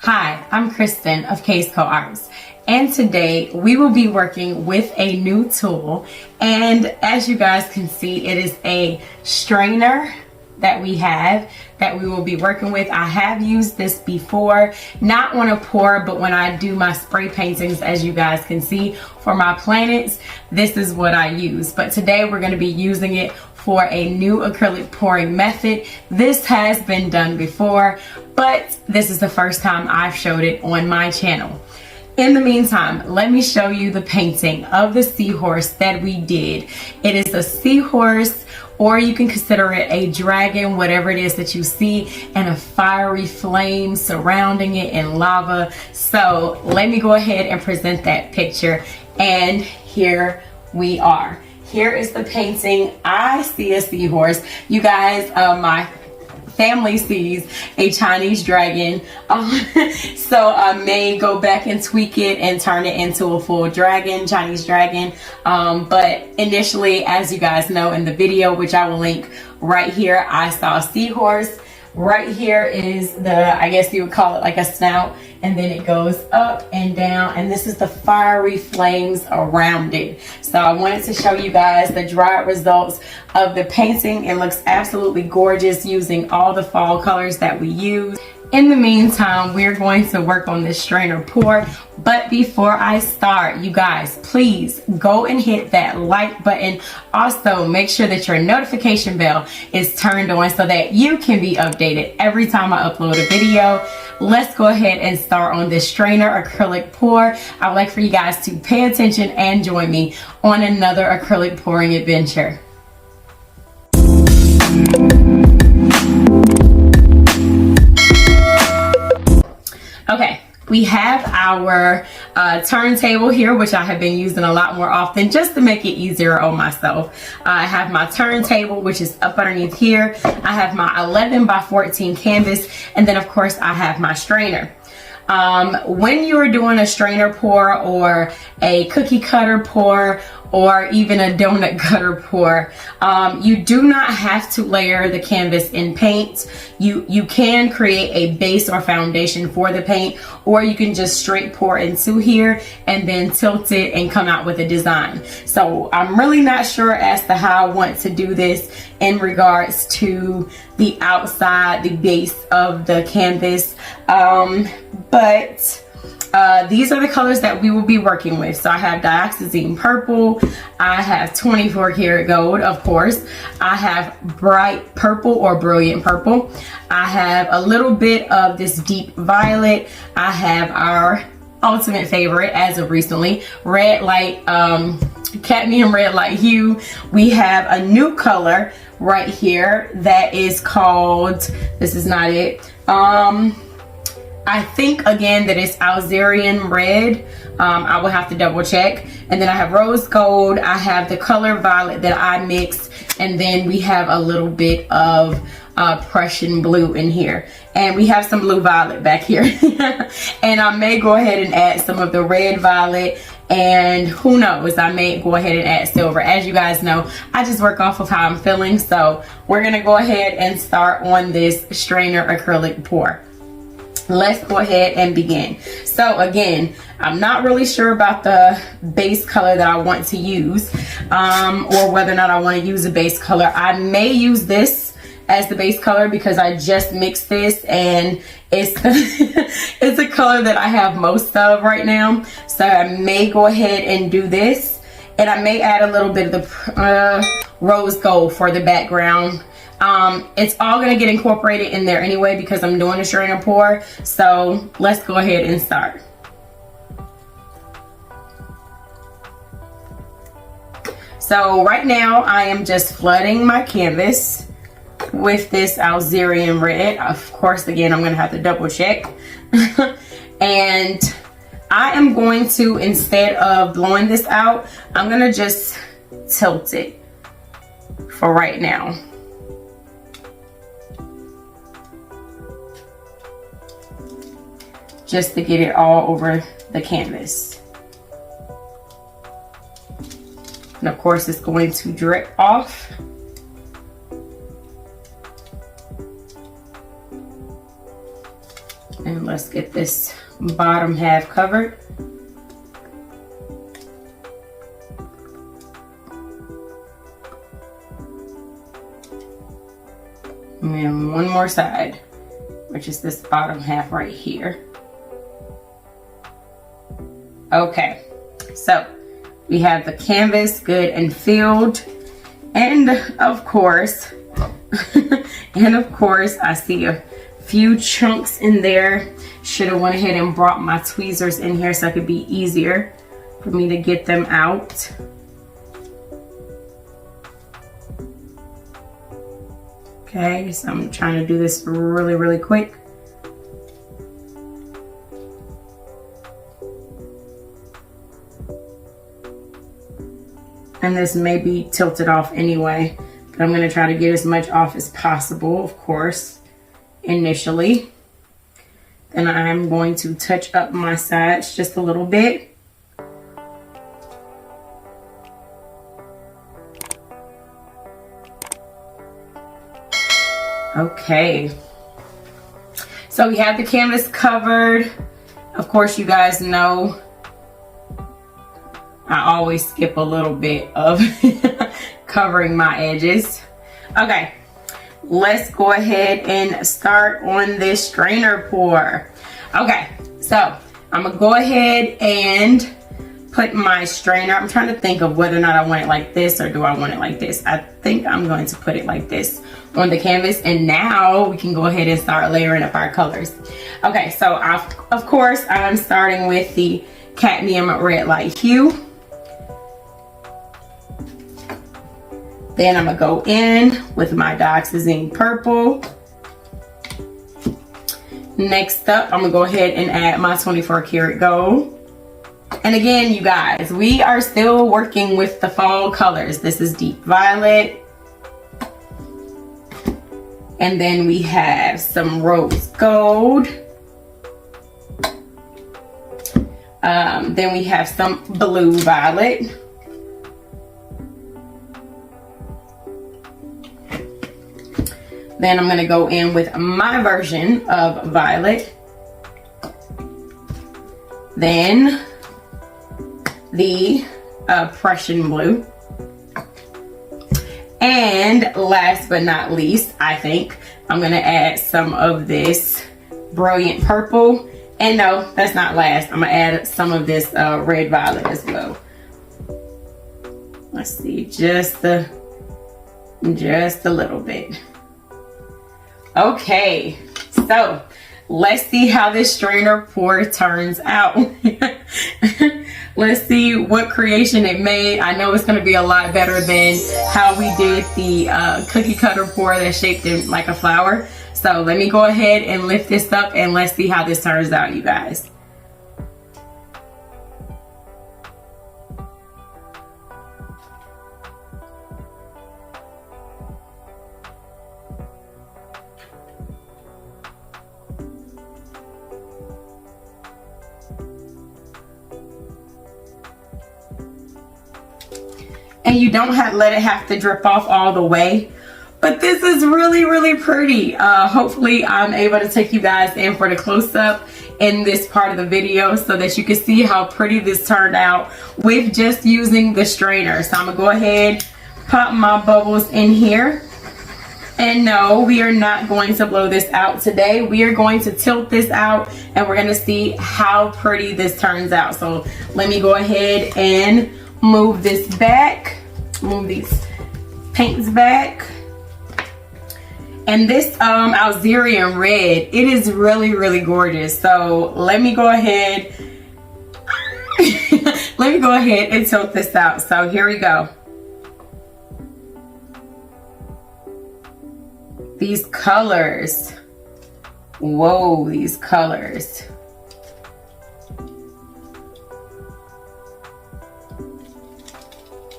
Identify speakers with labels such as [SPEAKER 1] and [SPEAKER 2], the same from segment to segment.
[SPEAKER 1] Hi, I'm Kristen of KazeCo-Arts, and today we will be working with a new tool. And as you guys can see, it is a strainer that we will be working with. I have used this before, not on a pour, but when I do my spray paintings, as you guys can see, for my planets, this is what I use. But today we're going to be using it for a new acrylic pouring method. This has been done before, but this is the first time I've showed it on my channel. In the meantime, let me show you the painting of the seahorse that we did. It is a seahorse, or you can consider it a dragon, whatever it is that you see, and a fiery flame surrounding it in lava. So let me go ahead and present that picture. And here we are. Here is the painting. I see a seahorse. You guys, my family sees a Chinese dragon. So I may go back and tweak it and turn it into a full dragon, Chinese dragon. But initially, as you guys know in the video, which I will link right here, I saw a seahorse. Right here is the, I guess you would call it like a snout, and then it goes up and down, and this is the fiery flames around it. So I wanted to show you guys the dried results of the painting. It looks absolutely gorgeous using all the fall colors that we use. In the meantime, we're going to work on this strainer pour. But before I start, you guys, please go and hit that like button. Also, make sure that your notification bell is turned on so that you can be updated every time I upload a video. Let's go ahead and start on this strainer acrylic pour. I would like for you guys to pay attention and join me on another acrylic pouring adventure. Okay, we have our turntable here, which I have been using a lot more often just to make it easier on myself. I have my turntable, which is up underneath here. I have my 11 by 14 canvas, and then of course I have my strainer. When you're doing a strainer pour or a cookie cutter pour or even a donut cutter pour, you do not have to layer the canvas in paint. You can create a base or foundation for the paint, or you can just straight pour into here and then tilt it and come out with a design. So I'm really not sure as to how I want to do this in regards to the outside, the base of the canvas. But these are the colors that we will be working with. So I have dioxazine purple, I have 24 karat gold, of course, I have bright purple or brilliant purple, I have a little bit of this deep violet, I have our ultimate favorite as of recently, red light, cadmium red light hue. We have a new color right here that is called, this is not it, I think again that it's Alzerian red. I will have to double check. And then I have rose gold, I have the color violet that I mixed, and then we have a little bit of Prussian blue in here, and we have some blue violet back here. And I may go ahead and add some of the red violet, and who knows, I may go ahead and add silver. As you guys know, I just work off of how I'm feeling. So we're gonna go ahead and start on this strainer acrylic pour. Let's go ahead and begin. So again, I'm not really sure about the base color that I want to use, or whether or not I want to use a base color. I may use this as the base color because I just mixed this, and it's it's a color that I have most of right now. So I may go ahead and do this, and I may add a little bit of the rose gold for the background. It's all gonna get incorporated in there anyway because I'm doing a strainer pour. So let's go ahead and start. So right now I am just flooding my canvas with this Alzerian red. Of course, again, I'm gonna have to double check. And I am going to, instead of blowing this out, I'm gonna just tilt it for right now. Just to get it all over the canvas. And of course it's going to drip off. And let's get this bottom half covered. And then one more side, which is this bottom half right here. Okay, so we have the canvas good and filled. And of course, I see a few chunks in there. Should have went ahead and brought my tweezers in here so it could be easier for me to get them out. Okay, so I'm trying to do this really quick. And this may be tilted off anyway, but I'm going to try to get as much off as possible, of course, initially. Then I'm going to touch up my sides just a little bit. Okay, so we have the canvas covered. Of course, you guys know I always skip a little bit of covering my edges. Okay, let's go ahead and start on this strainer pour. Okay, so I'm gonna go ahead and put my strainer. I'm trying to think of whether or not I want it like this or do I want it like this. I think I'm going to put it like this on the canvas, and now we can go ahead and start layering up our colors. Okay, so of course I'm starting with the cadmium red light hue. Then I'm gonna go in with my dioxazine purple. Next up, I'm gonna go ahead and add my 24 karat gold. And again, you guys, we are still working with the fall colors. This is deep violet. And then we have some rose gold. Then we have some blue violet. Then I'm gonna go in with my version of violet. Then the Prussian blue. And last but not least, I think I'm gonna add some of this brilliant purple. And no, that's not last. I'm gonna add some of this red violet as well. Let's see, just a little bit. Okay, so let's see how this strainer pour turns out. Let's see what creation it made. I know it's going to be a lot better than how we did the cookie cutter pour that's shaped in like a flower. So let me go ahead and lift this up and let's see how this turns out, you guys. And you don't let it have to drip off all the way, but this is really pretty. Hopefully I'm able to take you guys in for the close-up in this part of the video so that you can see how pretty this turned out with just using the strainer. So I'm gonna go ahead, pop my bubbles in here. And no, we are not going to blow this out today. We are going to tilt this out and we're gonna see how pretty this turns out. So let me go ahead and move this back, move these paints back. And this Algerian red, it is really gorgeous. So let me go ahead and tilt this out. So here we go. These colors, whoa, these colors.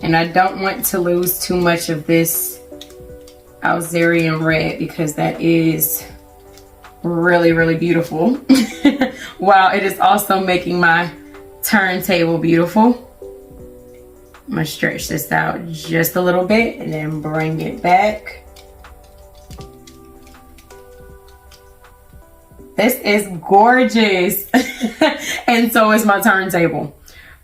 [SPEAKER 1] And I don't want to lose too much of this Algerian red because that is really beautiful. While it is also making my turntable beautiful. I'm gonna stretch this out just a little bit and then bring it back. This is gorgeous. And so is my turntable.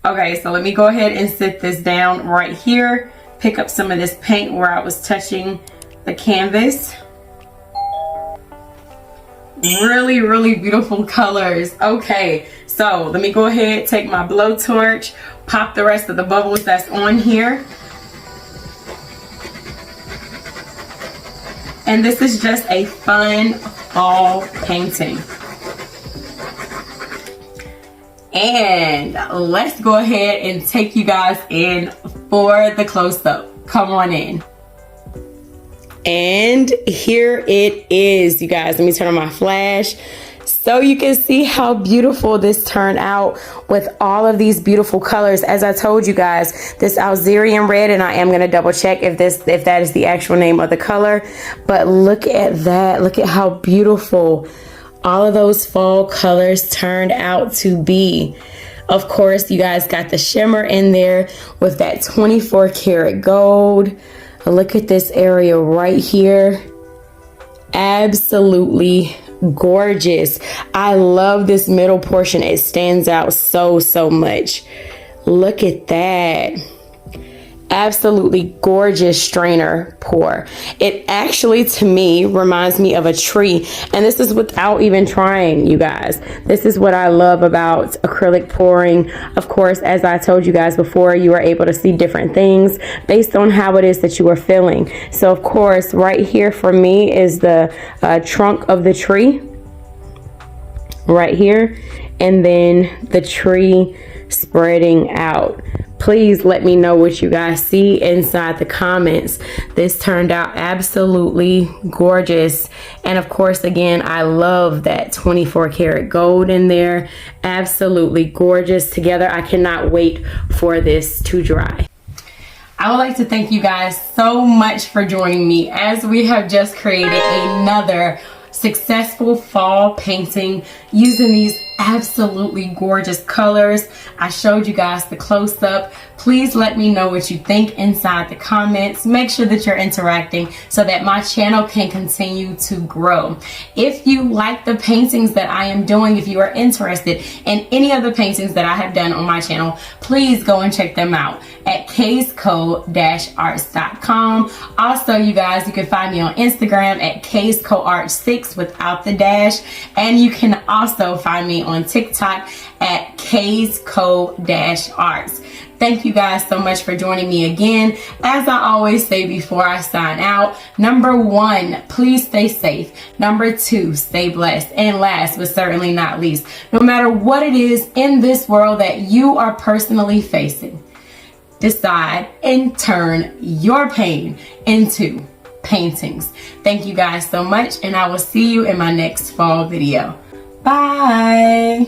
[SPEAKER 1] Okay, so let me go ahead and sit this down right here. Pick up some of this paint where I was touching the canvas. Really, really beautiful colors. Okay, so let me go ahead, take my blowtorch, pop the rest of the bubbles that's on here. And this is just a fun fall painting. And let's go ahead and take you guys in for the close-up. Come on in. And here it is, you guys. Let me turn on my flash so you can see how beautiful this turned out with all of these beautiful colors. As I told you guys, this Alzerian red, and I am going to double check if that is the actual name of the color. But look at that. Look at how beautiful all of those fall colors turned out to be. Of course, you guys got the shimmer in there with that 24 karat gold. Look at this area right here. Absolutely gorgeous. I love this middle portion. It stands out so much. Look at that. Absolutely gorgeous strainer pour. It actually, to me, reminds me of a tree. And this is without even trying, you guys. This is what I love about acrylic pouring. Of course, as I told you guys before, you are able to see different things based on how it is that you are feeling. So, of course, right here for me is the trunk of the tree. Right here. And then the tree spreading out. Please let me know what you guys see inside the comments. This turned out absolutely gorgeous. And of course, again, I love that 24 karat gold in there. Absolutely gorgeous together. I cannot wait for this to dry. I would like to thank you guys so much for joining me as we have just created another successful fall painting using these absolutely gorgeous colors. I showed you guys the close-up. Please let me know what you think inside the comments. Make sure that you're interacting so that my channel can continue to grow. If you like the paintings that I am doing, if you are interested in any of the paintings that I have done on my channel, please go and check them out at KazeCo-Arts.com. Also, you guys, you can find me on Instagram at KazeCo-Arts6 without the dash, and you can also find me on TikTok at KazeCo-Arts. Thank you guys so much for joining me again. As I always say before I sign out, number 1, please stay safe. Number 2, stay blessed. And last but certainly not least, no matter what it is in this world that you are personally facing, decide and turn your pain into paintings. Thank you guys so much, and I will see you in my next fall video. Bye.